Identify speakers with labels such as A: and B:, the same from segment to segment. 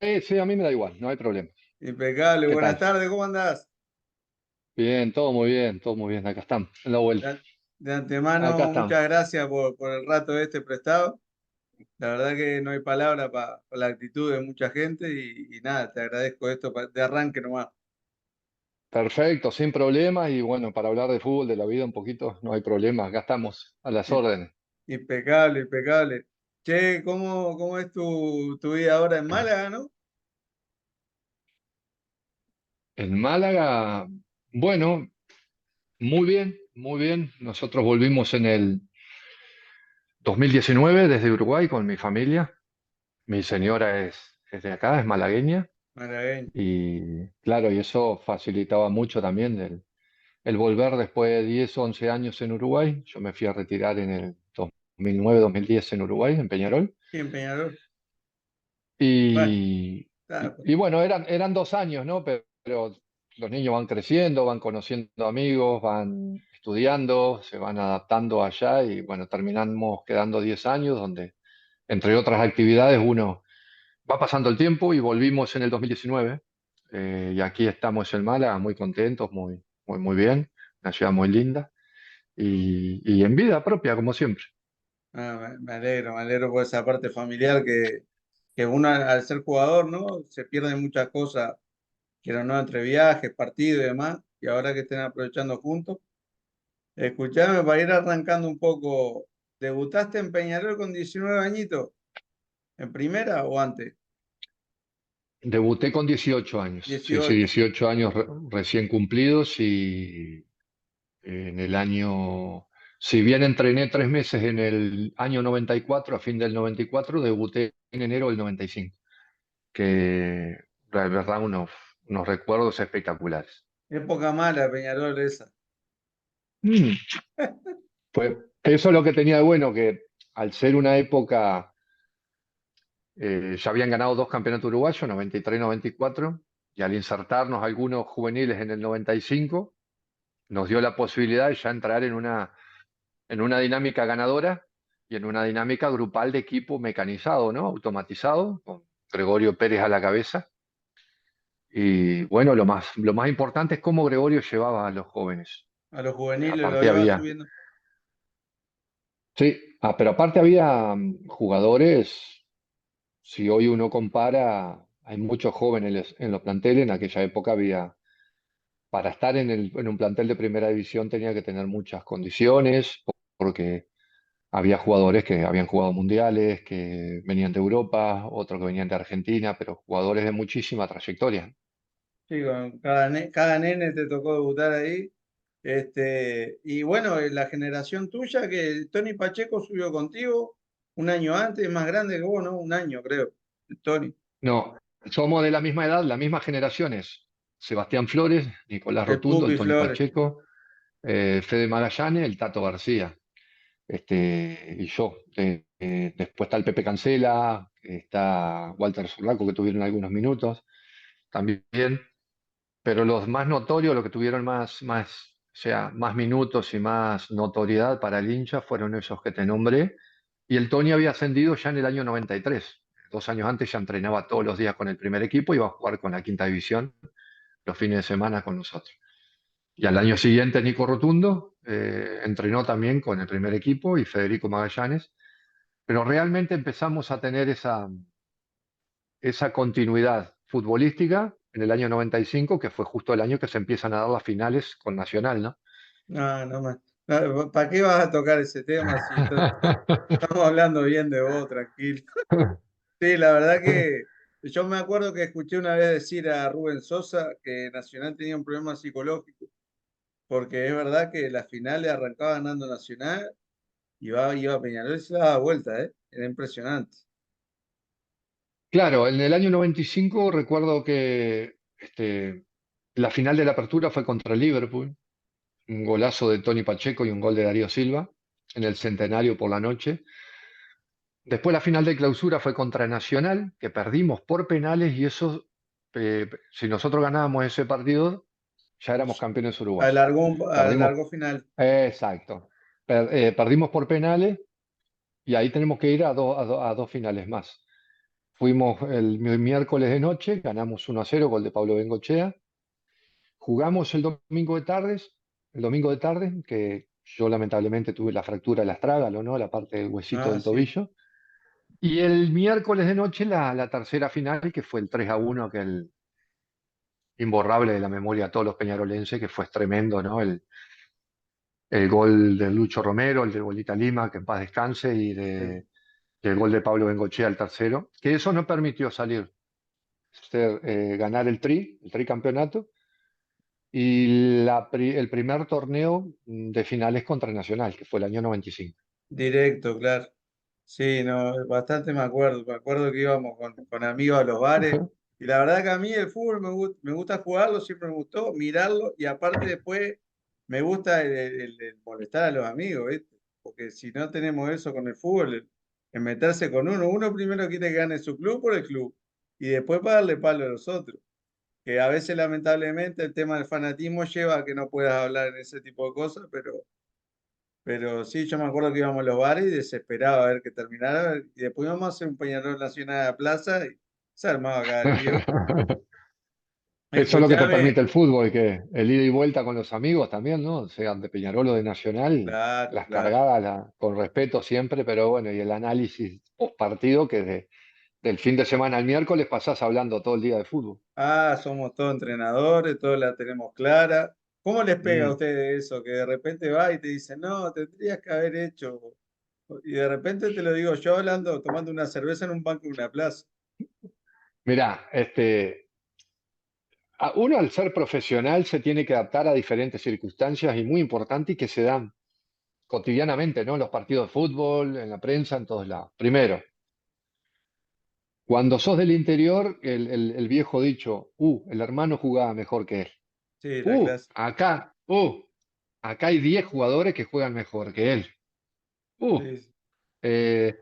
A: Sí, a mí me da igual, no hay problema.
B: Impecable,
A: ¿Qué
B: buenas
A: tal?
B: tardes, ¿cómo andás?
A: Bien, todo muy bien, acá estamos, en la vuelta.
B: De de
A: Acá
B: antemano,
A: estamos.
B: muchas gracias por el rato este prestado. La verdad que no hay palabra para la actitud de mucha gente y nada, te agradezco esto de arranque nomás.
A: Perfecto, sin problemas y bueno, para hablar de fútbol, de la vida un poquito, no hay problema, acá estamos a las
B: I-
A: órdenes.
B: Impecable, impecable. Che, ¿cómo es tu vida ahora en Málaga, no?
A: En Málaga, bueno, muy bien, muy bien. Nosotros volvimos en el 2019 desde Uruguay con mi familia. Mi señora es de acá, es malagueña
B: Malagueño.
A: y claro, y eso facilitaba mucho también el volver después de 10 o 11 años en Uruguay. Yo me fui a retirar en el 2009-2010 en Uruguay, en Peñarol.
B: Sí, en Peñarol. Bueno,
A: Y,
B: está,
A: y bueno, eran 2 años, ¿no? Pero los niños van creciendo, van conociendo amigos, van estudiando, se van adaptando allá y bueno, terminamos quedando 10 años donde, entre otras actividades, uno va pasando el tiempo y volvimos en el 2019. Y aquí estamos en Málaga, muy contentos, muy bien, una ciudad muy linda y en vida propia, como siempre.
B: me alegro por esa parte familiar que uno al ser jugador, ¿no? Se pierde muchas cosas quiero no, entre viajes, partidos y demás, y ahora que estén aprovechando juntos. Escuchame, para ir arrancando un poco, ¿debutaste en Peñarol con 19 añitos? ¿En primera o antes?
A: Debuté con 18 años, sí, sí,
B: 18.
A: 18 años recién cumplidos y en el año, si bien entrené 3 meses en el año 94, a fin del 94, debuté en enero del 95, que la verdad unos recuerdos espectaculares.
B: Época mala, Peñarol esa.
A: Mm, Eso es lo que tenía de bueno, que al ser una época, ya habían ganado 2 campeonatos uruguayos, 93 y 94, y al insertarnos algunos juveniles en el 95, nos dio la posibilidad de ya entrar en una dinámica ganadora y en una dinámica grupal de equipo mecanizado, ¿no? Automatizado, con Gregorio Pérez a la cabeza. Y bueno, lo más importante es cómo Gregorio llevaba a los jóvenes.
B: A los juveniles lo
A: Aparte
B: iba
A: había,
B: subiendo.
A: sí, pero aparte había jugadores, si hoy uno compara, hay muchos jóvenes en los planteles, en aquella época había, para estar en un plantel de primera división tenía que tener muchas condiciones, porque había jugadores que habían jugado mundiales, que venían de Europa, otros que venían de Argentina, pero jugadores de muchísima trayectoria.
B: Sí, con cada nene te tocó debutar ahí. Y bueno, la generación tuya, que Tony Pacheco subió contigo un año antes, más grande que vos, ¿no? Un año, creo, el Tony.
A: No, somos de la misma edad, las mismas generaciones. Sebastián Flores, Nicolás
B: El
A: Rotundo, el
B: Pupi
A: Tony
B: Flores.
A: Pacheco, Fede Magallanes, el Tato García, y yo. Después está el Pepe Cancela, está Walter Zurraco, que tuvieron algunos minutos también, pero los más notorios, los que tuvieron o sea, más minutos y más notoriedad para el hincha fueron esos que te nombré. Y el Tony había ascendido ya en el año 93. 2 años antes ya entrenaba todos los días con el primer equipo y iba a jugar con la quinta división los fines de semana con nosotros. Y al año siguiente Nico Rotundo entrenó también con el primer equipo y Federico Magallanes. Pero realmente empezamos a tener esa continuidad futbolística en el año 95, que fue justo el año que se empiezan a dar las finales con Nacional, ¿no?
B: No, no más. ¿Para qué vas a tocar ese tema si estamos hablando bien de vos, tranquilo? Sí, la verdad que yo me acuerdo que escuché una vez decir a Rubén Sosa que Nacional tenía un problema psicológico, porque es verdad que las finales arrancaba ganando Nacional y iba Peñarol y se daba vuelta, ¿eh? Era impresionante.
A: Claro, en el año 95 recuerdo que la final de la apertura fue contra el Liverpool, un golazo de Tony Pacheco y un gol de Darío Silva en el Centenario por la noche. Después la final de clausura fue contra Nacional, que perdimos por penales y eso, si nosotros ganábamos ese partido, ya éramos campeones uruguayos. Perdimos,
B: Alargó final.
A: exacto. Perdimos por penales y ahí tenemos que ir a dos finales más. fuimos el miércoles de noche, ganamos 1-0, gol de Pablo Bengochea. Jugamos el domingo de tarde, que yo lamentablemente tuve la fractura del astrágalo, ¿no? La parte del huesito
B: Ah,
A: del
B: sí,
A: tobillo. Y el miércoles de noche la tercera final, que fue el 3-1, aquel imborrable de la memoria a todos los peñarolenses, que fue tremendo, ¿no? El gol de Lucho Romero, el de Bolita Lima, que en paz descanse,
B: sí.
A: y el gol de Pablo Bengochea, el tercero, que eso no permitió ganar el tricampeonato, y el primer torneo de finales contra Nacional, que fue el año 95.
B: Directo, claro. Sí, no, bastante me acuerdo. Me acuerdo que íbamos con amigos a los bares. Y la verdad que a mí el fútbol me gusta jugarlo, siempre me gustó, mirarlo. Y aparte después me gusta el molestar a los amigos, ¿viste? Porque si no tenemos eso con el fútbol, el meterse con uno. Uno primero quiere que gane su club por el club. Y después para darle palo a los otros. Que a veces lamentablemente el tema del fanatismo lleva a que no puedas hablar en ese tipo de cosas, pero sí, yo me acuerdo que íbamos a los bares y desesperaba a ver que terminara. Y después íbamos a hacer un Peñarol Nacional a la plaza y se armaba cada lío.
A: Eso es lo que te permite
B: Escuchame,
A: el fútbol, que el ida y vuelta con los amigos también, ¿no? Sean de Peñarol o de Nacional,
B: claro,
A: las
B: claro.
A: cargadas con respeto siempre, pero bueno, y el análisis post partido que del fin de semana al miércoles pasás hablando todo el día de fútbol.
B: Ah, somos todos entrenadores, todos la tenemos clara. ¿Cómo les pega a
A: Mm.
B: ustedes eso? Que de repente va y te dice, no, tendrías que haber hecho. Y de repente te lo digo yo hablando, tomando una cerveza en un banco de una plaza.
A: Mirá, uno al ser profesional se tiene que adaptar a diferentes circunstancias y muy importantes y que se dan cotidianamente, ¿no? En los partidos de fútbol, en la prensa, en todos lados. Primero, cuando sos del interior, el viejo dicho, el hermano jugaba mejor que él.
B: Sí, la clase.
A: Acá hay 10 jugadores que juegan mejor que él. Uh,
B: Sí, sí.
A: eh,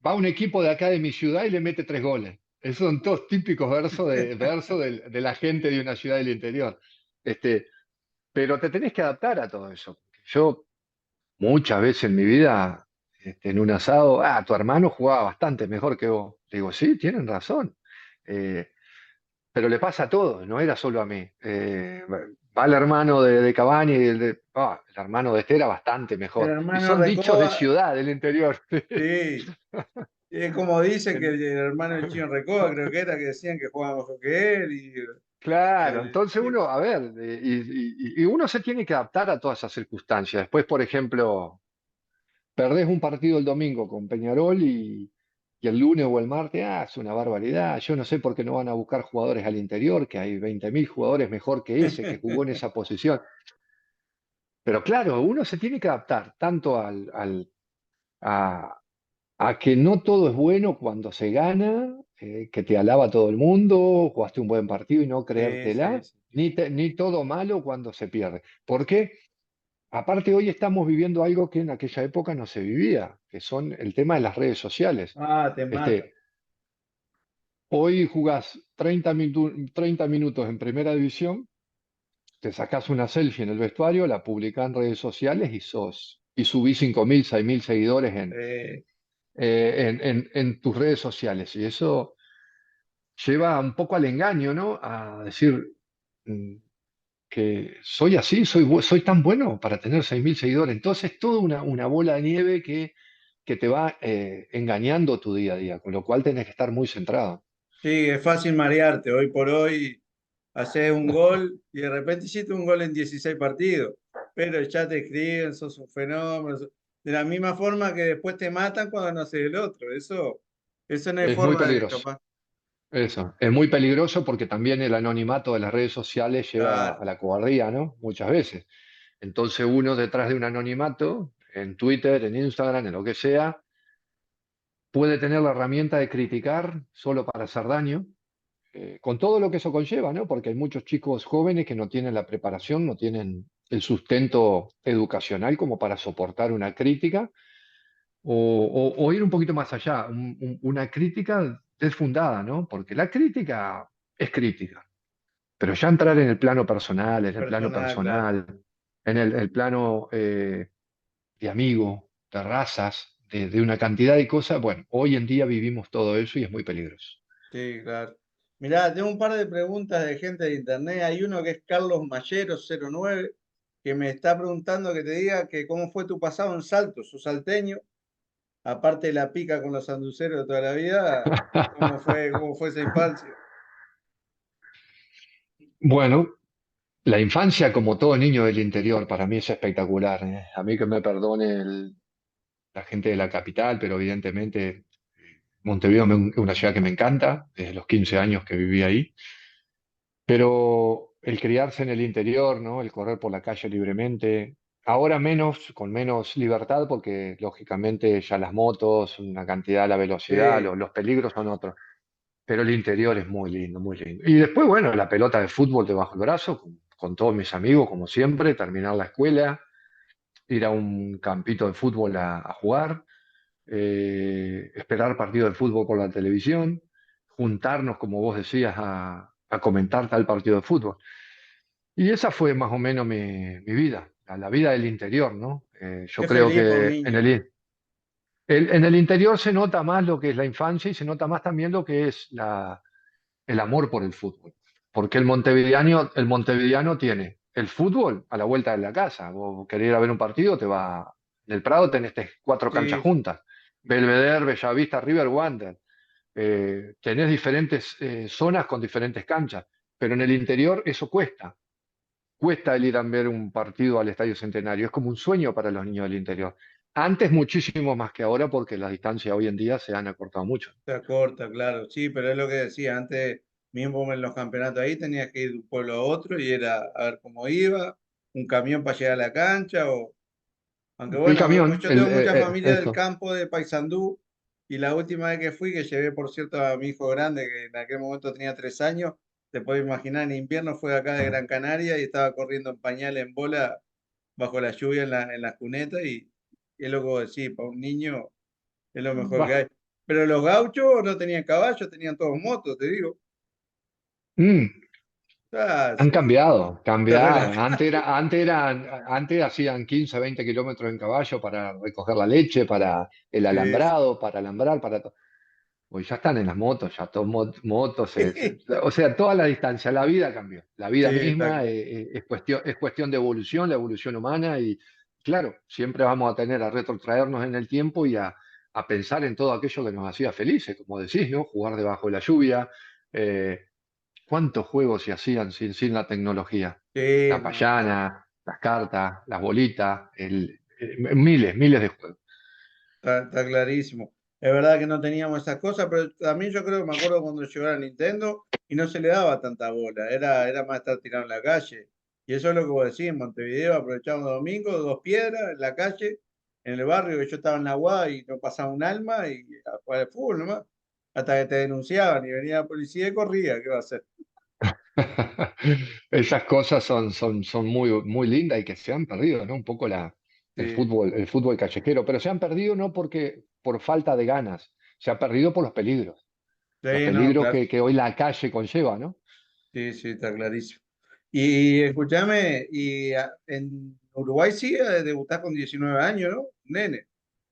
A: Va un equipo de acá de mi ciudad y le mete 3 goles. Esos son todos típicos versos de la gente de una ciudad del interior. Este, pero te tenés que adaptar a todo eso. Yo muchas veces en mi vida, en un asado, tu hermano jugaba bastante mejor que vos. Digo, sí, tienen razón. Eh, pero le pasa a todos, no era solo a mí. Va el hermano de Cavani, el hermano de este era bastante
B: El
A: mejor. Y
B: hermano
A: son dichos de
B: Recoba,
A: ciudad, del interior.
B: sí. Es como dicen que el hermano del Chino Recoba, creo que era, que decían que jugaba mejor que él.
A: Claro, entonces
B: Sí,
A: uno, a ver, y uno se tiene que adaptar a todas esas circunstancias. Después, por ejemplo, perdés un partido el domingo con Peñarol y el lunes o el martes, es una barbaridad. Yo no sé por qué no van a buscar jugadores al interior, que hay 20.000 jugadores mejor que ese, que jugó en esa posición. Pero claro, uno se tiene que adaptar tanto a, a que no todo es bueno cuando se gana, que te alaba todo el mundo, jugaste un buen partido y no
B: sí, sí,
A: creértela,
B: sí.
A: ni todo malo cuando se pierde. Porque aparte hoy estamos viviendo algo que en aquella época no se vivía, que son el tema de las redes sociales.
B: Ah, te mata.
A: Este, Hoy jugás 30 minutos en primera división, te sacás una selfie en el vestuario, la publicás en redes sociales y subís 5.000, 6.000 seguidores
B: Eh,
A: en tus redes sociales. Y eso lleva un poco al engaño, ¿no? A decir mm, que soy así, soy tan bueno para tener 6.000 seguidores. Entonces, es toda una bola de nieve que te va engañando tu día a día, con lo cual tenés que estar muy centrado.
B: sí, es fácil marearte. Hoy por hoy haces un gol y de repente hiciste un gol en 16 partidos. Pero ya te escriben, sos un fenómeno. De la misma forma que después te matan cuando no haces el otro. Eso no hay
A: Es muy
B: forma de
A: peligroso.
B: escapar.
A: Eso, es muy peligroso porque también el anonimato de las redes sociales lleva
B: Claro.
A: a la cobardía, ¿no? Muchas veces. Entonces uno detrás de un anonimato, en Twitter, en Instagram, en lo que sea, puede tener la herramienta de criticar solo para hacer daño, con todo lo que eso conlleva, ¿no? Porque hay muchos chicos jóvenes que no tienen la preparación, no tienen el sustento educacional como para soportar una crítica o ir un poquito más allá, una crítica desfundada, ¿no? Porque la crítica es crítica, pero ya entrar en el plano personal,
B: Personal, claro.
A: en el plano de amigo, de razas, de una cantidad de cosas, bueno, hoy en día vivimos todo eso y es muy peligroso.
B: Sí, claro. Mirá, tengo un par de preguntas de gente de internet. Hay uno que es Carlos Mayero 09 que me está preguntando que te diga que cómo fue tu pasado en Salto, sos salteño, aparte de la pica con los sanduceros de toda la vida, cómo fue esa infancia?
A: Bueno, la infancia, como todo niño del interior, para mí es espectacular, ¿eh? A mí que me perdone la gente de la capital, pero evidentemente Montevideo es una ciudad que me encanta, desde los 15 años que viví ahí. Pero el criarse en el interior, ¿no? El correr por la calle libremente, ahora menos, con menos libertad, porque lógicamente ya las motos, una cantidad, la velocidad,
B: Sí,
A: los peligros son otros. Pero el interior es muy lindo, muy lindo. Y después, bueno, la pelota de fútbol debajo del brazo, con todos mis amigos, como siempre, terminar la escuela, ir a un campito de fútbol a jugar, esperar partido de fútbol por la televisión, juntarnos, como vos decías, a comentar tal partido de fútbol. Y esa fue más o menos mi vida, la vida del interior, ¿no? Yo
B: qué
A: creo
B: feliz por un
A: que
B: niño.
A: en el interior se nota más lo que es la infancia y se nota más también lo que es el amor por el fútbol. Porque el montevideano tiene el fútbol a la vuelta de la casa. Vos querés ir a ver un partido, te va del Prado, tenés cuatro canchas
B: Sí,
A: juntas. Belvedere, Bellavista, River, Wander. Tenés diferentes zonas con diferentes canchas. Pero en el interior eso cuesta. Cuesta el ir a ver un partido al Estadio Centenario. Es como un sueño para los niños del interior. Antes muchísimo más que ahora porque las distancias hoy en día se han acortado mucho.
B: se acorta, claro. Sí, pero es lo que decía, antes mismo en los campeonatos ahí tenías que ir de un pueblo a otro y era a ver cómo iba, un camión para llegar a la cancha o aunque
A: El
B: bueno,
A: camión,
B: yo tengo mucha familia del
A: eso.
B: campo de Paysandú y la última vez que fui, que llevé por cierto a mi hijo grande, que en aquel momento tenía 3 años, te puedes imaginar, en invierno fue acá de Gran Canaria y estaba corriendo en pañal en bola bajo la lluvia en la cuneta y es lo que vos decís, para un niño es lo mejor que
A: Bah.
B: hay. Pero los gauchos no tenían caballos, tenían todos motos, te digo.
A: Mm,
B: Ah,
A: Han cambiado,
B: se
A: cambiaron.
B: relaja.
A: Antes hacían 15, 20 kilómetros en caballo para recoger la leche, para el
B: Sí,
A: alambrado, para alambrar, para todo. Pues ya están en las motos, ya todos motos,
B: sí,
A: o sea, toda la distancia, la vida cambió. La vida
B: sí, está
A: misma
B: claro.
A: es cuestión de evolución, la evolución humana, y claro, siempre vamos a tener a retrotraernos en el tiempo y a pensar en todo aquello que nos hacía felices, como decís, ¿no? Jugar debajo de la lluvia. eh, ¿Cuántos juegos se hacían sin la tecnología?
B: Sí,
A: La
B: no, claro.
A: payana, las cartas, las bolitas, miles, miles de juegos.
B: Está clarísimo. Es verdad que no teníamos esas cosas, pero también yo creo que me acuerdo cuando llegó la Nintendo y no se le daba tanta bola, era más estar tirado en la calle. Y eso es lo que vos decís, en Montevideo aprovechábamos domingo, dos piedras en la calle, en el barrio, que yo estaba en la UA y no pasaba un alma y a jugar al fútbol nomás, hasta que te denunciaban y venía la policía y corría, ¿qué va a hacer?
A: Esas cosas son muy, muy lindas y que se han perdido, ¿no? Un poco
B: Sí,
A: el fútbol callejero, pero se han perdido no porque por falta de ganas, se ha perdido por los
B: sí, no,
A: peligros
B: claro.
A: que hoy la calle conlleva, ¿no?
B: Sí, sí, está clarísimo. Y escúchame, en Uruguay sí debutás con 19 años, ¿no? Nene.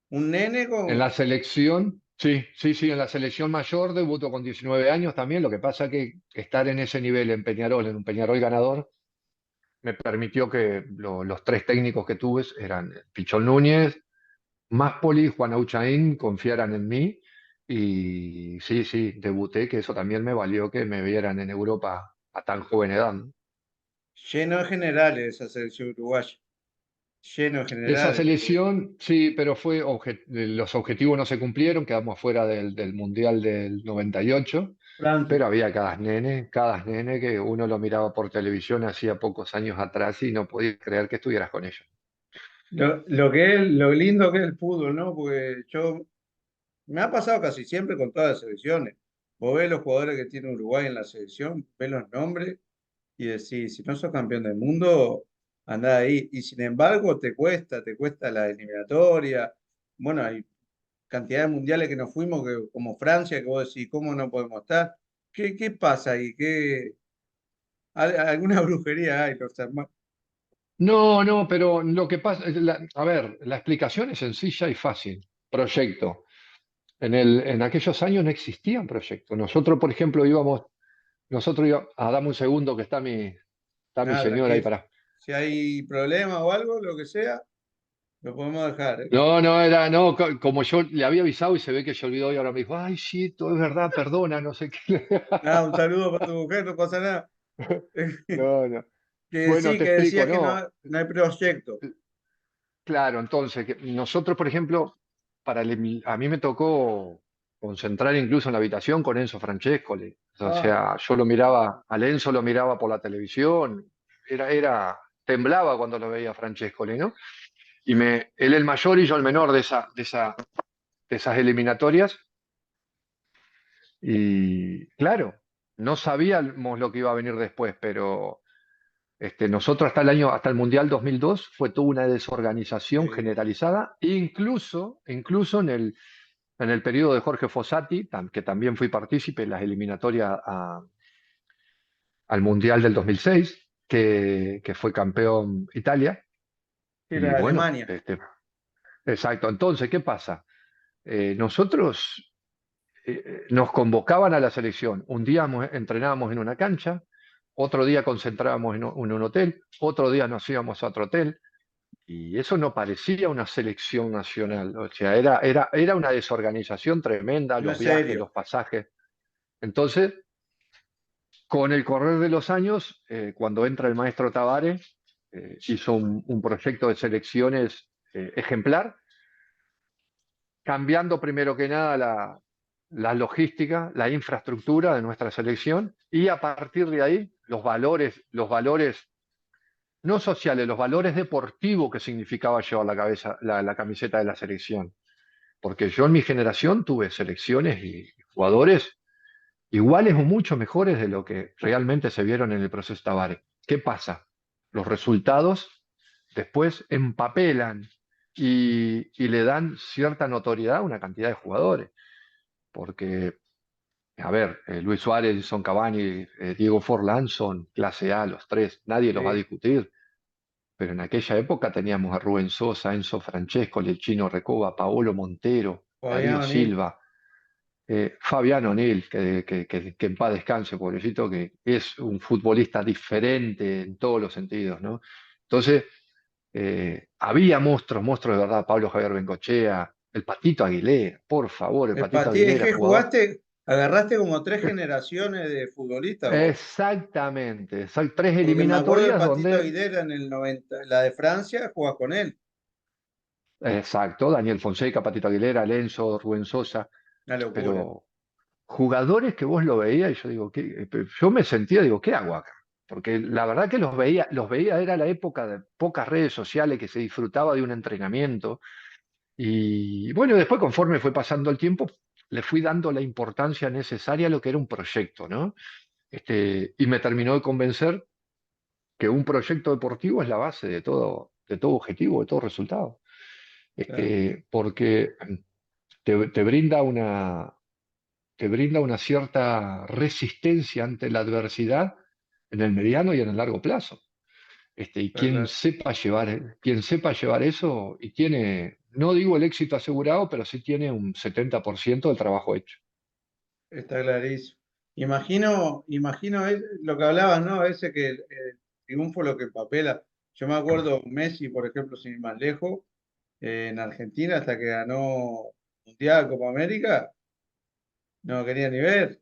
B: Un nene
A: En
B: con...
A: la selección, sí, sí, sí, en la selección mayor debuto con 19 años también. Lo que pasa que estar en ese nivel en Peñarol, en un Peñarol ganador, me permitió que los tres técnicos que tuve eran Pichón Núñez, Máspoli y Juan Auchaín confiaran en mí. Y sí, sí, debuté, que eso también me valió que me vieran en Europa a tan joven edad, ¿no?
B: Lleno de generales esa selección uruguaya. Lleno de
A: Esa
B: generales.
A: selección, sí, pero los objetivos no se cumplieron, quedamos fuera del Mundial del 98,
B: Francia.
A: pero había cada nene que uno lo miraba por televisión hacía pocos años atrás y no podía creer que estuvieras con ellos.
B: Lo que es, lo lindo que es el fútbol, ¿no? Porque yo... Me ha pasado casi siempre con todas las selecciones. Vos ves los jugadores que tiene Uruguay en la selección, ves los nombres y decís, si no sos campeón del mundo, andá ahí. Y sin embargo, te cuesta la eliminatoria. Bueno, hay cantidad de mundiales que nos fuimos, que, como Francia, que vos decís, ¿cómo no podemos estar? ¿Qué pasa ahí? Alguna brujería hay, los hermanos.
A: No, no, pero lo que pasa, a ver, la explicación es sencilla y fácil. Proyecto. en aquellos años no existían proyectos. Nosotros, por ejemplo, dame un segundo que está mi
B: Nada,
A: señora ahí
B: tranquilo.
A: para.
B: Si hay problema o algo, lo que sea, lo podemos dejar, ¿eh?
A: No, no, como yo le había avisado y se ve que se olvidó y ahora me dijo, ay, sí, todo es verdad, perdona, no sé qué.
B: Nada, un saludo para tu mujer, no pasa nada.
A: No, no.
B: Que
A: Bueno,
B: sí,
A: te
B: que
A: explico,
B: decías que
A: no.
B: no hay proyecto.
A: Claro, entonces, que nosotros, por ejemplo, a mí me tocó concentrar incluso en la habitación con Enzo Francescoli. O
B: Ah,
A: sea, yo lo miraba, al Enzo lo miraba por la televisión, temblaba cuando lo veía a Francescoli, ¿no? Él el mayor y yo el menor de esas eliminatorias. Y claro, no sabíamos lo que iba a venir después, pero nosotros hasta el Mundial 2002 fue toda una desorganización
B: sí,
A: generalizada, incluso en el periodo de Jorge Fossati, que también fui partícipe en las eliminatorias al Mundial del 2006, que fue campeón Italia.
B: sí, la
A: Y
B: de
A: bueno,
B: Alemania.
A: exacto. Entonces, ¿qué pasa? Nosotros nos convocaban a la selección. Un día entrenábamos en una cancha, otro día concentrábamos en un hotel, otro día nos íbamos a otro hotel. Y eso no parecía una selección nacional, o sea, era una desorganización tremenda,
B: No
A: los
B: es
A: viajes,
B: serio.
A: los pasajes. Entonces, con el correr de los años, cuando entra el maestro Tavares, hizo un proyecto de selecciones ejemplar, cambiando primero que nada la logística, la infraestructura de nuestra selección y a partir de ahí los valores no sociales, los valores deportivos que significaba llevar la camiseta de la selección. Porque yo en mi generación tuve selecciones y jugadores iguales o mucho mejores de lo que realmente se vieron en el proceso Tabárez. ¿Qué pasa? Los resultados después empapelan y le dan cierta notoriedad a una cantidad de jugadores. Porque, a ver, Luis Suárez, Edson Cavani, Diego Forlán son clase A, los tres, nadie los va a
B: Sí.
A: discutir. Pero en aquella época teníamos a Rubén Sosa, Enzo Francesco, el Chino Recoba, Paolo Montero, Darío
B: Fabián O'Neill.
A: Silva, Fabián O'Neill, que en paz descanse, pobrecito, que es un futbolista diferente en todos los sentidos, ¿no? Entonces, había monstruos de verdad, Pablo Javier Bengochea, el Patito Aguilera, por favor, el Patito
B: Es
A: Aguilera,
B: que
A: jugador.
B: agarraste como tres generaciones de futbolistas vos.
A: Exactamente, son tres
B: Porque me acuerdo del
A: eliminatorias
B: Patito
A: donde,
B: Aguilera en el 90, la de Francia, jugás con él.
A: exacto, Daniel Fonseca, Patito Aguilera, Lenzo, Rubén Sosa,
B: Una locura.
A: pero jugadores que vos lo veías y yo digo, yo me sentía, digo, ¿qué hago acá? Porque la verdad que los veía, era la época de pocas redes sociales que se disfrutaba de un entrenamiento. Y bueno, después conforme fue pasando el tiempo, le fui dando la importancia necesaria a lo que era un proyecto, ¿no? Y me terminó de convencer que un proyecto deportivo es la base de todo objetivo, de todo resultado.
B: Claro,
A: Porque te brinda te brinda una cierta resistencia ante la adversidad en el mediano y en el largo plazo. Y
B: está claro.
A: quien sepa llevar eso y tiene, no digo el éxito asegurado, pero sí tiene un 70% del trabajo hecho.
B: Está clarísimo. Imagino lo que hablabas, ¿no? Ese que el triunfo lo que papela. Yo me acuerdo Messi, por ejemplo, sin ir más lejos, en Argentina hasta que ganó Mundial, Copa América, no quería ni ver,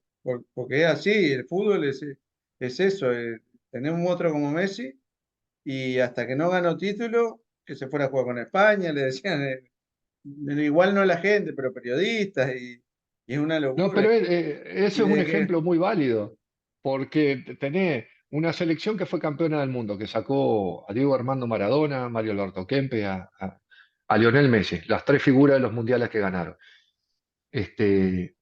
B: porque es así, el fútbol es eso, tenemos otro como Messi y hasta que no ganó título, que se fuera a jugar con España, le decían, igual no la gente, pero periodistas y es una
A: No,
B: locura.
A: pero
B: Y
A: ese es un
B: de que,
A: ejemplo muy válido, porque tenés una selección que fue campeona del mundo, que sacó a Diego Armando Maradona, a Mario Alberto Kempe, a Lionel Messi, las tres figuras de los mundiales que ganaron. Este,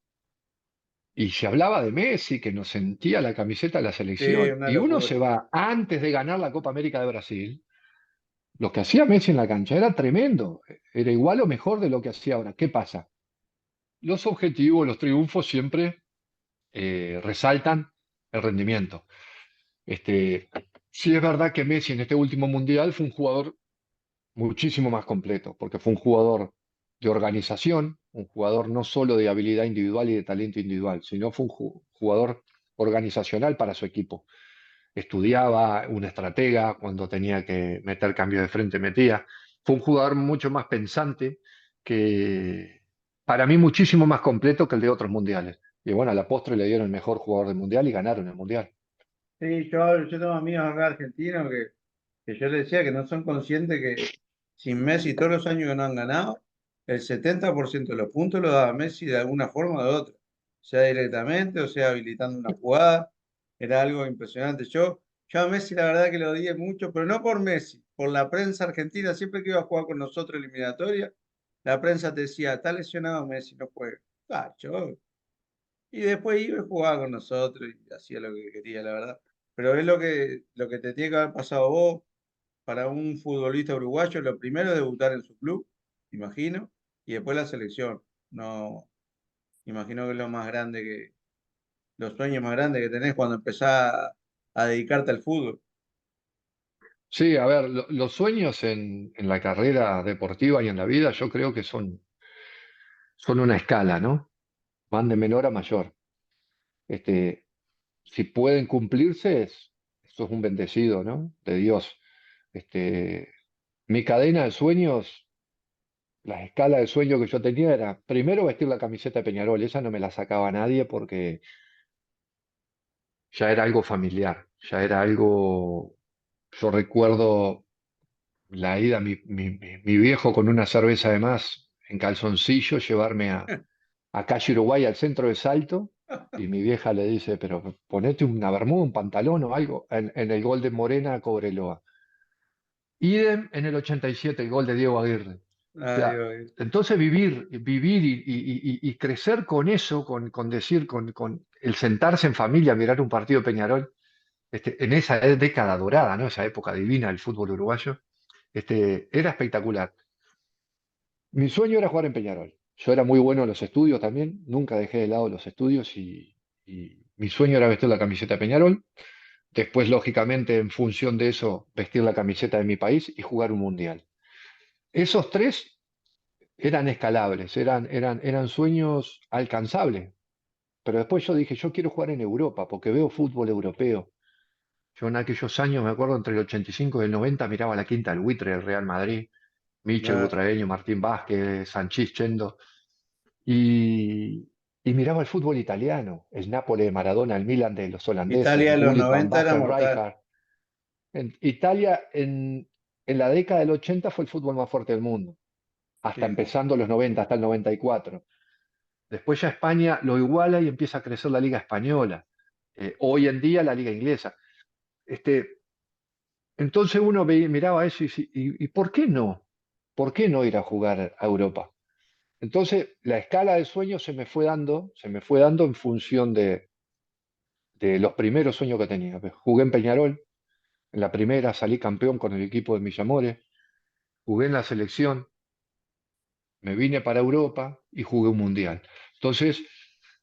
A: y se hablaba de Messi, que no sentía la camiseta de la
B: sí,
A: selección,
B: una
A: y uno
B: locura.
A: se va antes de ganar la Copa América de Brasil. Lo que hacía Messi en la cancha era tremendo, era igual o mejor de lo que hacía ahora. ¿Qué pasa? Los objetivos, los triunfos siempre resaltan el rendimiento. Sí es verdad que Messi en este último mundial fue un jugador muchísimo más completo, porque fue un jugador de organización, un jugador no solo de habilidad individual y de talento individual, sino fue un jugador organizacional para su equipo. Estudiaba, un estratega, cuando tenía que meter cambio de frente metía. Fue un jugador mucho más pensante, que para mí muchísimo más completo que el de otros mundiales. Y bueno, a la postre le dieron el mejor jugador del mundial y ganaron el mundial.
B: Sí, yo tengo amigos acá argentinos que yo les decía que no son conscientes que sin Messi todos los años que no han ganado, el 70% de los puntos los daba Messi de alguna forma o de otra, sea directamente o sea habilitando una jugada. Era algo impresionante. Yo a Messi la verdad que lo odié mucho, pero no por Messi, por la prensa argentina. Siempre que iba a jugar con nosotros eliminatoria, la prensa te decía, está lesionado Messi, no juega. Ah, y después iba y jugaba con nosotros y hacía lo que quería, la verdad. Pero es lo que te tiene que haber pasado a vos, para un futbolista uruguayo, lo primero es debutar en su club, imagino, y después la selección. No, imagino que es lo más grande los sueños más grandes que tenés cuando empezás a dedicarte al fútbol.
A: Sí, a ver, los sueños en la carrera deportiva y en la vida yo creo que son una escala, ¿no? Van de menor a mayor. Este, si pueden cumplirse, eso es un bendecido, ¿no? De Dios. Este, mi cadena de sueños, la escala de sueño que yo tenía era, primero vestir la camiseta de Peñarol, esa no me la sacaba nadie porque ya era algo familiar, ya era algo, yo recuerdo la ida, mi viejo con una cerveza de más en calzoncillo, llevarme a calle Uruguay al centro de Salto, y mi vieja le dice, pero ponete una bermuda, un pantalón o algo, en el gol de Morena Cobreloa. Idem en el 87, el gol de Diego Aguirre. O
B: Ah,
A: sea,
B: digo,
A: entonces vivir y crecer con eso, con decir, con el sentarse en familia a mirar un partido de Peñarol, en esa década dorada, ¿no? Esa época divina del fútbol uruguayo, era espectacular. Mi sueño era jugar en Peñarol. Yo era muy bueno en los estudios también, nunca dejé de lado los estudios y mi sueño era vestir la camiseta de Peñarol. Después, lógicamente, en función de eso, vestir la camiseta de mi país y jugar un mundial. Esos tres eran escalables, eran sueños alcanzables. Pero después yo dije, yo quiero jugar en Europa porque veo fútbol europeo. Yo en aquellos años, me acuerdo, entre el 85 y el 90, miraba la Quinta del Buitre del Real Madrid, Michel
B: ah,
A: Butragueño, Martín Vázquez, Sanchís, Chendo, y, y miraba el fútbol italiano, el Nápoles de Maradona, el Milan de los holandeses,
B: Italia de los
A: Gullit, Van
B: 90 era
A: Basten,
B: mortal.
A: Rijkaard. Italia en la década del 80 fue el fútbol más fuerte del mundo, hasta
B: Sí, sí.
A: empezando los 90, hasta el 94. Después ya España lo iguala y empieza a crecer la liga española. Hoy en día la liga inglesa. Este, entonces uno miraba eso y ¿por qué no? ¿Por qué no ir a jugar a Europa? Entonces la escala de sueños se me fue dando en función de los primeros sueños que tenía. Jugué en Peñarol, en la primera salí campeón con el equipo de Millamores, jugué en la selección, me vine para Europa y jugué un mundial. Entonces,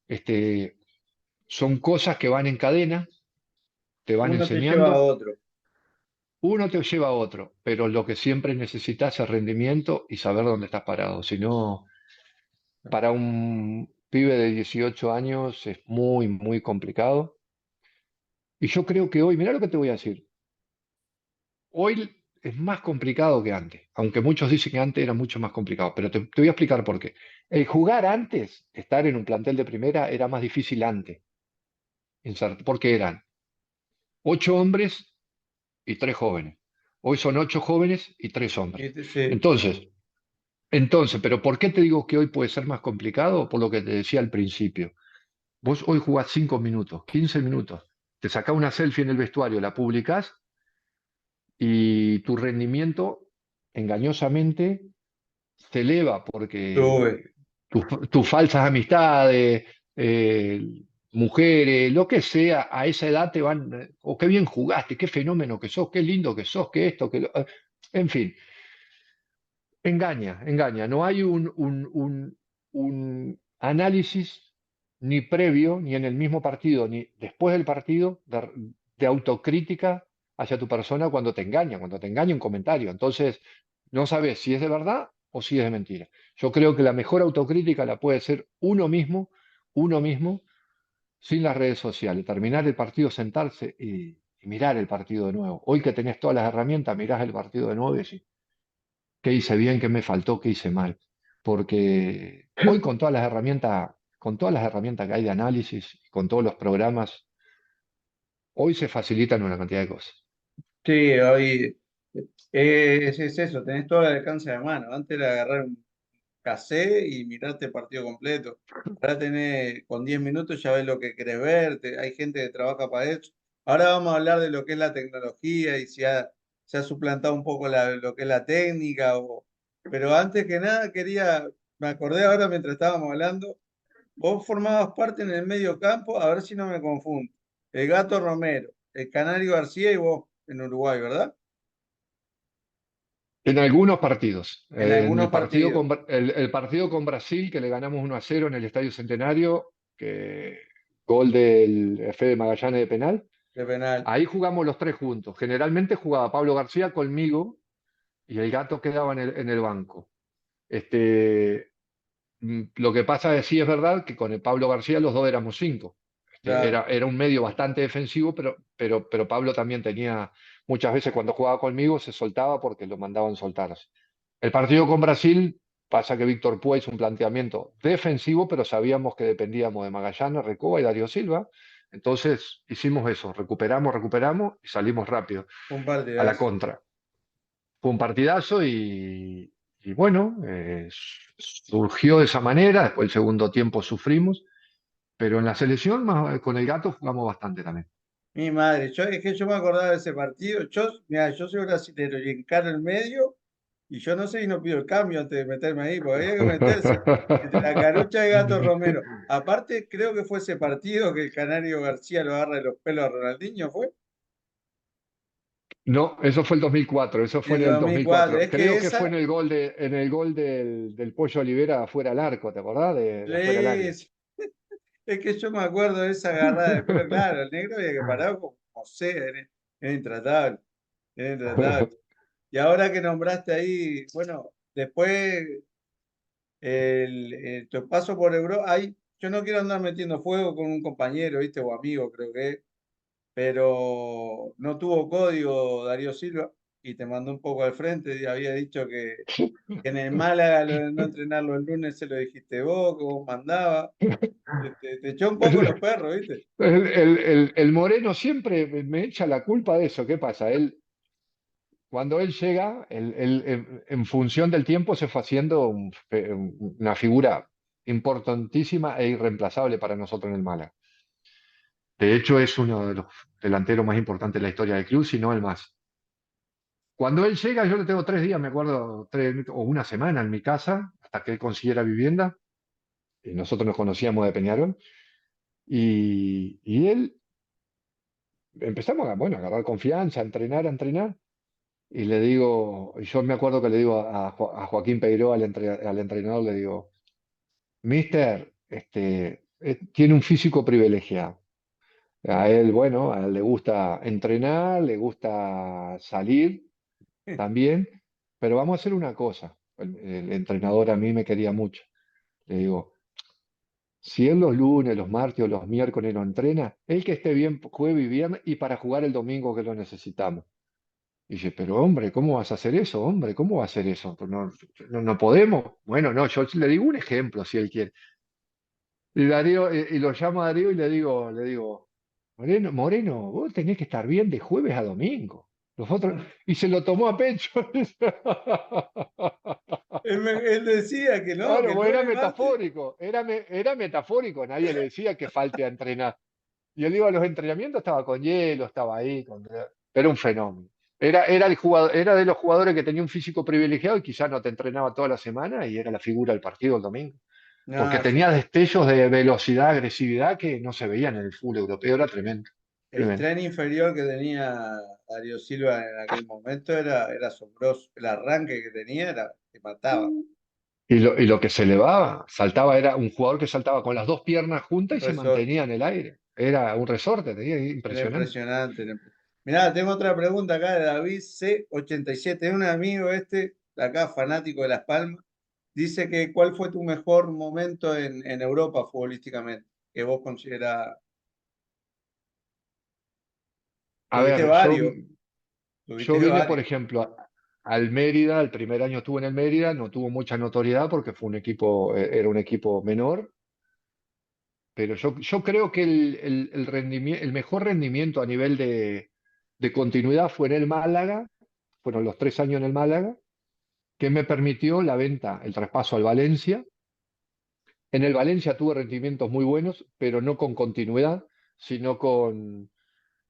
A: este, son cosas que van en cadena, te van
B: Uno te lleva a
A: enseñando,
B: otro.
A: uno te lleva a otro, pero lo que siempre necesitas es rendimiento y saber dónde estás parado. Si no, para un pibe de 18 años es muy, muy complicado. Y yo creo que hoy, mira lo que te voy a decir, hoy es más complicado que antes, aunque muchos dicen que antes era mucho más complicado, pero te voy a explicar por qué. El jugar antes, estar en un plantel de primera, era más difícil antes, porque eran 8 hombres y 3 jóvenes. Hoy son 8 jóvenes y 3 hombres.
B: Sí,
A: Entonces, pero ¿por qué te digo que hoy puede ser más complicado? Por lo que te decía al principio. Vos hoy jugás 5 minutos, 15 minutos, te sacás una selfie en el vestuario, la publicás y tu rendimiento engañosamente se eleva
B: sube.
A: porque tus falsas amistades, eh, mujeres, lo que sea, a esa edad te van, o qué bien jugaste, qué fenómeno que sos, qué lindo que sos, qué esto, en fin, engaña, engaña. No hay un análisis ni previo, ni en el mismo partido, ni después del partido, de autocrítica hacia tu persona cuando te engaña un comentario. Entonces, no sabes si es de verdad o si es de mentira. Yo creo que la mejor autocrítica la puede ser uno mismo, sin las redes sociales. Terminar el partido, sentarse y mirar el partido de nuevo. Hoy que tenés todas las herramientas, mirás el partido de nuevo y decís, ¿qué hice bien? ¿Qué me faltó? ¿Qué hice mal? Porque hoy con todas las herramientas que hay de análisis, con todos los programas, hoy se facilitan una cantidad de cosas.
B: Sí, hoy es eso, tenés todo el alcance de mano. Antes era agarrar un cassette y mirarte el partido completo. Ahora tenés, con 10 minutos ya ves lo que querés ver, hay gente que trabaja para eso. Ahora vamos a hablar de lo que es la tecnología y si se ha suplantado un poco lo que es la técnica. Pero antes que nada me acordé ahora mientras estábamos hablando, vos formabas parte en el medio campo, a ver si no me confundo. El Gato Romero, el Canario García y vos en Uruguay, ¿verdad?
A: En algunos partidos.
B: En
A: En
B: algunos partidos.
A: el partido con Brasil, que le ganamos 1-0 en el Estadio Centenario, que gol del Fede Magallanes de penal.
B: De penal.
A: Ahí jugamos los tres juntos. Generalmente jugaba Pablo García conmigo y el gato quedaba en el banco. Este, lo que pasa es, sí es verdad que con el Pablo García los dos éramos cinco.
B: Claro,
A: Era un medio bastante defensivo, pero Pablo también tenía, muchas veces cuando jugaba conmigo se soltaba porque lo mandaban soltarse. El partido con Brasil pasa que Víctor Puig hizo un planteamiento defensivo, pero sabíamos que dependíamos de Magallanes, Recoba y Darío Silva. Entonces hicimos eso, recuperamos y salimos rápido
B: un
A: a la
B: partidazo.
A: contra. Fue un partidazo y bueno, surgió de esa manera. Después el segundo tiempo sufrimos, pero en la selección con el gato jugamos bastante también.
B: Mi madre, es que yo me acordaba de ese partido. Mira, yo soy brasilero y encaro el medio y yo no sé y no pido el cambio antes de meterme ahí, porque había que meterse. Entre la carucha y Gato Romero. Aparte, creo que fue ese partido que el Canario García lo agarra de los pelos a Ronaldinho, ¿fue?
A: No, eso fue el 2004, eso fue
B: El
A: en el
B: 2004.
A: 2004.
B: Es que
A: Creo que fue
B: esa,
A: en el gol del Pollo Olivera afuera al arco, ¿te acordás? De afuera al área.
B: es, es que yo me acuerdo de esa agarrada de pelo, claro, el negro había que parar como sea, era intratable, era intratable. Y ahora que nombraste ahí, bueno, después tu paso por Europa, yo no quiero andar metiendo fuego con un compañero, ¿viste? O amigo, creo que es, pero no tuvo código Darío Silva y te mandó un poco al frente y había dicho que en el Málaga lo de no entrenarlo el lunes se lo dijiste vos, que vos mandabas, te echó un poco los perros, ¿viste?
A: El Moreno siempre me echa la culpa de eso. ¿Qué pasa? Cuando él llega, en función del tiempo se fue haciendo una figura importantísima e irreemplazable para nosotros en el Málaga. De hecho, es uno de los delanteros más importantes de la historia del club, si no el más. Cuando él llega, yo le tengo 3 días, me acuerdo, o una semana en mi casa, hasta que él consiguiera vivienda, y nosotros nos conocíamos de Peñarol, y él empezamos a agarrar confianza, a entrenar, y le digo, y yo me acuerdo que le digo a Joaquín Peiró, al entrenador, le digo, Mister, tiene un físico privilegiado. A él, bueno, a él le gusta entrenar, le gusta salir también, pero vamos a hacer una cosa. El entrenador a mí me quería mucho. Le digo, si él los lunes, los martes o los miércoles no entrena, él que esté bien jueves y viernes y para jugar el domingo que lo necesitamos. Y dice, pero hombre, ¿cómo vas a hacer eso, hombre? ¿Cómo va a hacer eso? Pues no podemos. Bueno, no, yo le digo un ejemplo si él quiere. Y Darío, y lo llamo a Darío y le digo, Moreno, vos tenés que estar bien de jueves a domingo. Y se lo tomó a pecho.
B: Él decía que no, que
A: Claro,
B: el
A: pues era
B: lunes, martes.
A: metafórico, era metafórico, nadie le decía que falte a entrenar. Y él iba a los entrenamientos, estaba con hielo, estaba ahí, era un fenómeno. Era de los jugadores que tenía un físico privilegiado y quizás no te entrenaba toda la semana y era la figura del partido el domingo. Porque
B: No,
A: tenía destellos de velocidad, agresividad que no se veían en el fútbol europeo, era tremendo,
B: el
A: tremendo.
B: tren inferior que tenía Darío Silva en aquel momento era asombroso. El arranque que tenía que mataba.
A: Y lo que se elevaba, saltaba, era un jugador que saltaba con las dos piernas juntas
B: Un
A: y se
B: resorte.
A: mantenía en el aire. Era un resorte, tenía
B: Era
A: impresionante.
B: impresionante. Mirá, tengo otra pregunta acá de David C87. Es un amigo de acá fanático de Las Palmas. dice que ¿cuál fue tu mejor momento en Europa futbolísticamente? Que vos considerás,
A: A
B: tuviste
A: ver,
B: varios,
A: yo
B: tuviste
A: vine, por
B: varios.
A: ejemplo, al Mérida, el primer año estuve en el Mérida, no tuvo mucha notoriedad porque fue un equipo, era un equipo menor, pero yo creo que el mejor rendimiento a nivel de continuidad fue en el Málaga, fueron los 3 años en el Málaga, que me permitió la venta, el traspaso al Valencia. En el Valencia tuve rendimientos muy buenos, pero no con continuidad, sino con...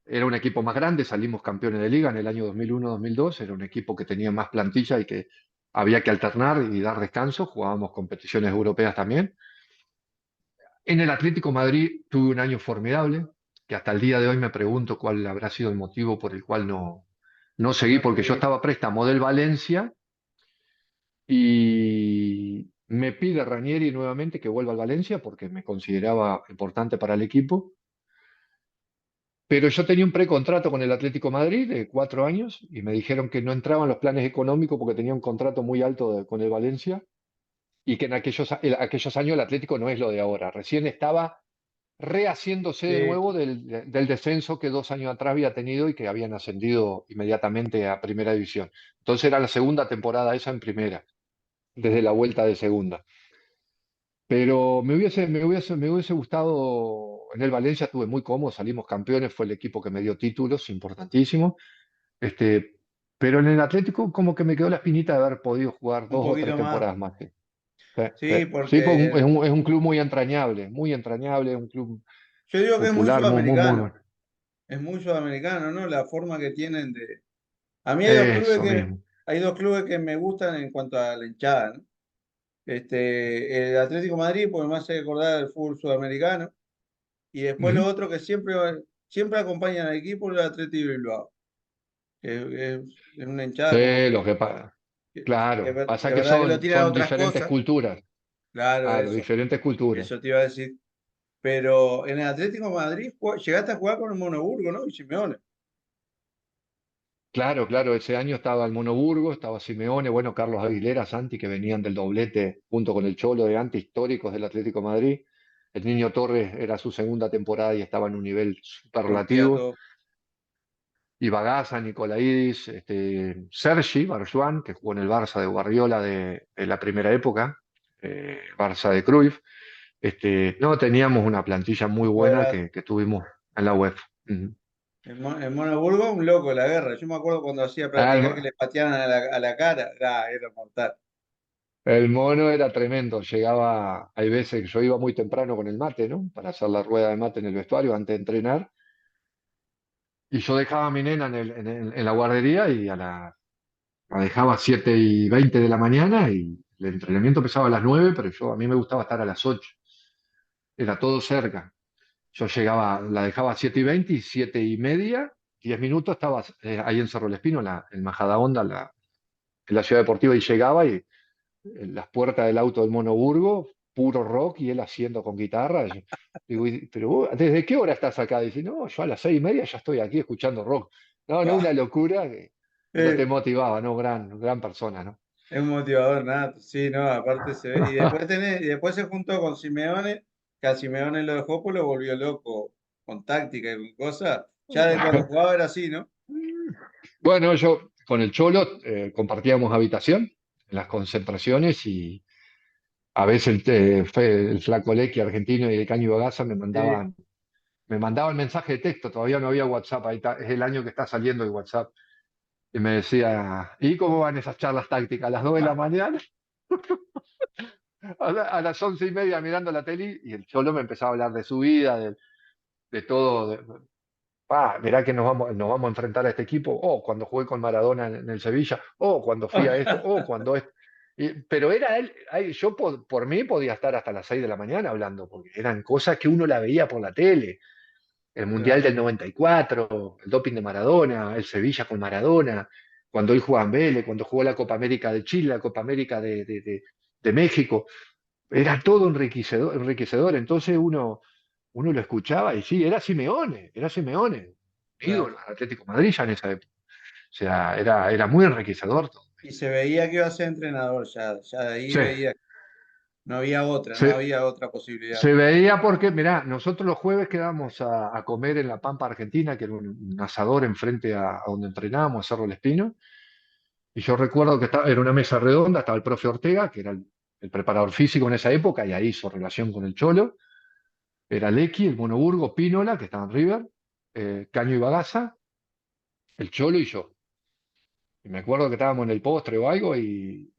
A: Era un equipo más grande, salimos campeones de liga en el año 2001-2002, era un equipo que tenía más plantilla y que había que alternar y dar descanso, jugábamos competiciones europeas también. En el Atlético Madrid tuve un año formidable, que hasta el día de hoy me pregunto cuál habrá sido el motivo por el cual no seguí,
B: No
A: porque yo
B: seguiste.
A: estaba a préstamo del Valencia y me pide Ranieri nuevamente que vuelva al Valencia porque me consideraba importante para el equipo. Pero yo tenía un precontrato con el Atlético Madrid de 4 años y me dijeron que no entraban los planes económicos porque tenía un contrato muy alto con el Valencia y que en aquellos años el Atlético no es lo de ahora. Recién estaba rehaciéndose de
B: Sí,
A: nuevo del descenso que 2 años atrás había tenido y que habían ascendido inmediatamente a Primera División. Entonces era la segunda temporada esa en Primera, desde la vuelta de segunda. Pero me hubiese gustado, en el Valencia estuve muy cómodo, salimos campeones, fue el equipo que me dio títulos importantísimos. Este, pero en el Atlético como que me quedó la espinita de haber podido jugar
B: un
A: 2 o 3
B: poquito más.
A: temporadas más. Sí, sí, sí.
B: Sí,
A: Sí, pues
B: porque
A: es un club muy entrañable, un club
B: yo digo que es muy
A: popular, muy, muy, muy
B: sudamericano,
A: bueno.
B: es muy sudamericano, ¿no? La forma que tienen de... A mí
A: Eso mismo.
B: hay dos clubes que me gustan en cuanto a la hinchada, ¿no? El Atlético de Madrid, porque me hace acordar del fútbol sudamericano, y después lo
A: Ujú.
B: otro que siempre acompañan al equipo, el Atlético de Bilbao, que es una hinchada como
A: Sí, lo que pasa. Claro,
B: que
A: pasa
B: es
A: que
B: verdad que lo
A: son,
B: tiran a
A: son
B: otras
A: diferentes
B: cosas,
A: culturas.
B: claro,
A: Claro, diferentes culturas.
B: eso te iba a decir. Pero en el Atlético de Madrid llegaste a jugar con el Monoburgo, ¿no? Y Simeone.
A: Claro, claro, ese año estaba el Mono Burgos, estaba Simeone, bueno, Carlos Aguilera, Santi, que venían del doblete junto con el Cholo de antes históricos del Atlético de Madrid. El Niño Torres era su segunda temporada y estaba en un nivel
B: Rompía
A: superlativo.
B: todo.
A: Y Bagaza, Nicolaidis, Sergi Barjuan, que jugó en el Barça de Guardiola de la primera época, Barça de Cruyff. No, teníamos una plantilla muy buena
B: Juega
A: que tuvimos en la UEFA. Ujú.
B: el Monoburgo, un loco de la guerra. Yo me acuerdo cuando hacía
A: Ah,
B: practicar que le pateaban a la cara. Era mortal.
A: el mono era tremendo, llegaba, hay veces que yo iba muy temprano con el mate, ¿no? Para hacer la rueda de mate en el vestuario antes de entrenar, y yo dejaba a mi nena en la guardería y la dejaba a 7:20 de la mañana y el entrenamiento empezaba a las 9, pero a mí me gustaba estar a las 8, era todo cerca. Yo llegaba, la dejaba a 7:20 y 7:30, 10 minutos estaba ahí en Cerro El Espino, en Majadahonda, en la ciudad deportiva, y llegaba y en las puertas del auto del Monoburgo, puro rock y él haciendo con guitarra. Yo digo, pero vos, ¿desde qué hora estás acá? Dice, no, yo a las 6:30 ya estoy aquí escuchando rock. No, no, una locura, pero te
B: Eh,
A: motivaba, ¿no? Gran persona, ¿no?
B: es un motivador nato. Sí, no, aparte se ve. Y después se juntó con Simeone, que a Simeone lo dejó, pues lo volvió loco con táctica y con cosas. Ya de cuando jugaba era así, ¿no?
A: Bueno, yo con el Cholo compartíamos habitación en las concentraciones y a veces el Flaco Lequi argentino y el Caño Bagaza
B: Sí.
A: me mandaban mensaje de texto, todavía no había WhatsApp, ahí es el año que está saliendo el WhatsApp. Y me decía, ¿y cómo van esas charlas tácticas? ¿A las 2 de la mañana? A las 11:30 mirando la tele y el Cholo me empezaba a hablar de su vida, de todo. Mirá que nos vamos a enfrentar a este equipo. Cuando jugué con Maradona en el Sevilla. Cuando fui a esto. Cuando esto. Pero era él, yo por mí podía estar hasta las 6 de la mañana hablando, porque eran cosas que uno la veía por la tele. El Mundial
B: Claro.
A: del 94, el doping de Maradona, el Sevilla con Maradona, cuando él jugaba en Vélez, cuando jugó la Copa América de Chile, la Copa América de México, era todo enriquecedor, enriquecedor. Entonces uno lo escuchaba y sí, era Simeone,
B: Claro.
A: ídolo del Atlético de Madrid ya en esa época. O sea, era muy enriquecedor todo.
B: y se veía que iba a ser entrenador, ya de ahí
A: Sí,
B: veía, no
A: se,
B: había otra posibilidad.
A: se veía porque, mirá, nosotros los jueves quedábamos a comer en La Pampa, Argentina, que era un asador enfrente a donde entrenábamos, a Cerro El Espino. Y yo recuerdo que era una mesa redonda, estaba el profe Ortega, que era el preparador físico en esa época, y ahí hizo relación con el Cholo. Era Lecky, el Mono Burgo, Pínola, que estaba en River, Caño y Bagaza, el Cholo y yo. Y me acuerdo que estábamos en el postre o algo y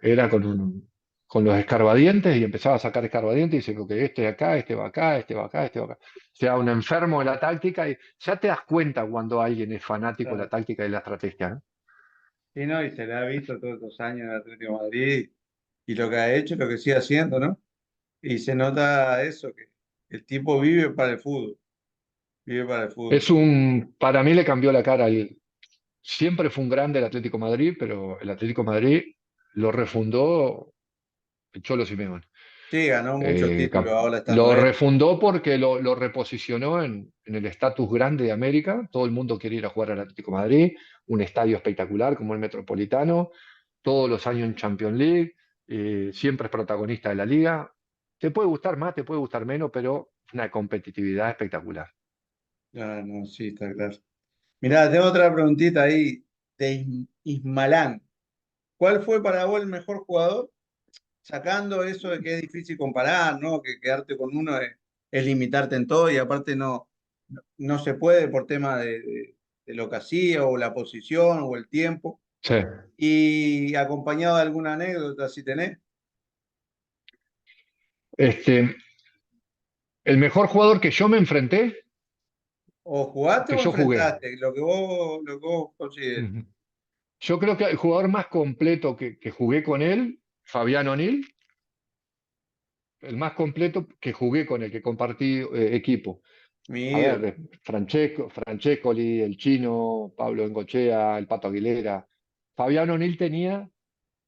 A: era con los escarbadientes y empezaba a sacar escarbadientes y dice que este de acá, este va acá, este va acá, este va acá. O sea, un enfermo de la táctica y ya te das cuenta cuando alguien es fanático de la
B: Claro.
A: táctica y la estrategia, ¿no?
B: Sí, ¿no? Y se le ha visto todos estos años en el Atlético de Madrid y lo que ha hecho y lo que sigue haciendo, ¿no? Y se nota eso, que el tipo vive para el fútbol, vive para el fútbol.
A: Para mí le cambió la cara. Siempre fue un grande el Atlético de Madrid, pero el Atlético de Madrid lo refundó el Cholo Simeone.
B: Sí, ganó muchos títulos ahora estando
A: Lo
B: él.
A: refundó porque lo reposicionó en el estatus grande de América. Todo el mundo quiere ir a jugar al Atlético de Madrid, un estadio espectacular como el Metropolitano, todos los años en Champions League, siempre es protagonista de la liga. Te puede gustar más, te puede gustar menos, pero una competitividad espectacular.
B: Ah, no, sí, está claro. Mirá, tengo otra preguntita ahí de Ismalán. ¿Cuál fue para vos el mejor jugador? Sacando eso de que es difícil comparar, ¿no? Que quedarte con uno es limitarte en todo y aparte no se puede por tema de lo que hacía o la posición o el tiempo.
A: Sí.
B: Y acompañado de alguna anécdota, si tenés.
A: Este, el mejor jugador que yo me enfrenté,
B: O jugaste
A: que
B: o
A: yo jugué.
B: enfrentaste, lo que vos consideres.
A: Ujú. Yo creo que el jugador más completo que jugué con él, Fabián O'Neill, el más completo que jugué con el que compartí equipo.
B: Mi
A: A ver,
B: ídolo.
A: Francescoli, el Chino, Pablo Engochea, el Pato Aguilera. Fabián O'Neill tenía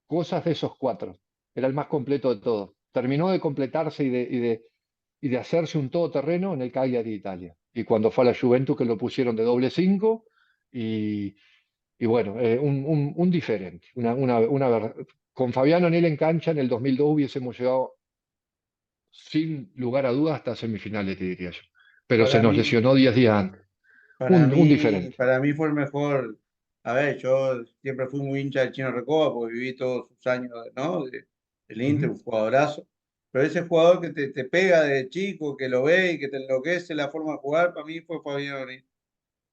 A: cosas de esos cuatro. Era el más completo de todos. Terminó de completarse y de hacerse un todoterreno en el Cagliari de Italia. Y cuando fue a la Juventus que lo pusieron de doble cinco y, y bueno, un diferente. Con Fabián O'Neill en cancha en el 2002 hubiésemos llegado sin lugar a dudas hasta semifinales, te diría yo. Pero se
B: Para
A: nos
B: mí,
A: lesionó 10 días antes. Un diferente.
B: para mí fue el mejor. A ver, yo siempre fui muy hincha del Chino Recoba porque viví todos sus años, ¿no? Del Inter,
A: Ujú.
B: un jugadorazo. Pero ese jugador que te pega de chico, que lo ve y que te enloquece la forma de jugar, para mí fue Fabián.
A: Sí,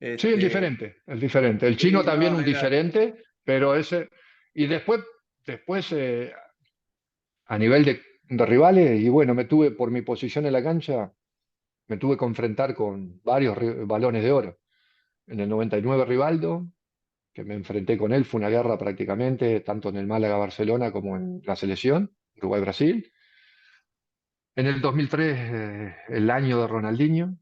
A: el
B: Este,
A: diferente, el diferente. El chino
B: sí,
A: también
B: no,
A: un diferente, pero ese. Y después a nivel de rivales, y bueno, me tuve, por mi posición en la cancha, me tuve que enfrentar con varios balones de oro. En el 99 Rivaldo, que me enfrenté con él, fue una guerra prácticamente, tanto en el Málaga-Barcelona como en la selección, Uruguay-Brasil. En el 2003, el año de Ronaldinho,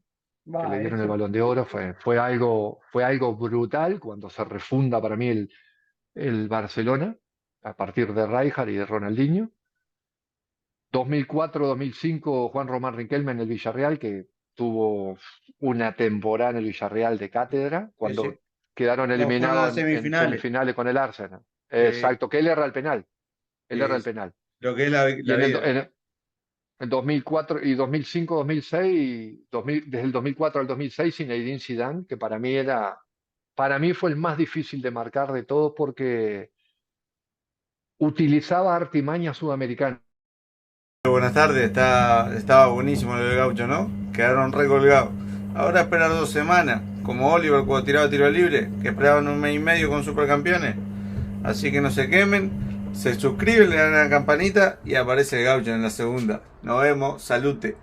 A: que le
B: va,
A: dieron el
B: ese,
A: Balón de Oro, fue algo brutal cuando se refunda para mí el Barcelona, a partir de Rijkaard y de Ronaldinho. 2004-2005, Juan Román Riquelme en el Villarreal, que tuvo una temporada en el Villarreal de cátedra, cuando
B: ese,
A: quedaron
B: no, fueron a
A: eliminados
B: las
A: en
B: semifinales.
A: semifinales con el Arsenal.
B: Eh,
A: Exacto, que él erra el penal, él erra el
B: es
A: penal.
B: lo que es
A: Y
B: la vida.
A: en 2004 y 2005-2006, desde el 2004 al 2006, Zinedine Zidane, que para mí fue el más difícil de marcar de todos porque utilizaba artimañas sudamericanas.
B: Buenas tardes, estaba buenísimo lo del gaucho, ¿no? Quedaron recolgados. Ahora esperar 2 semanas, como Oliver cuando tiraba tiro libre, que esperaban un mes y medio con supercampeones. Así que no se quemen, se suscriben, le dan a la campanita y aparece el gaucho en la segunda. Nos vemos, salute.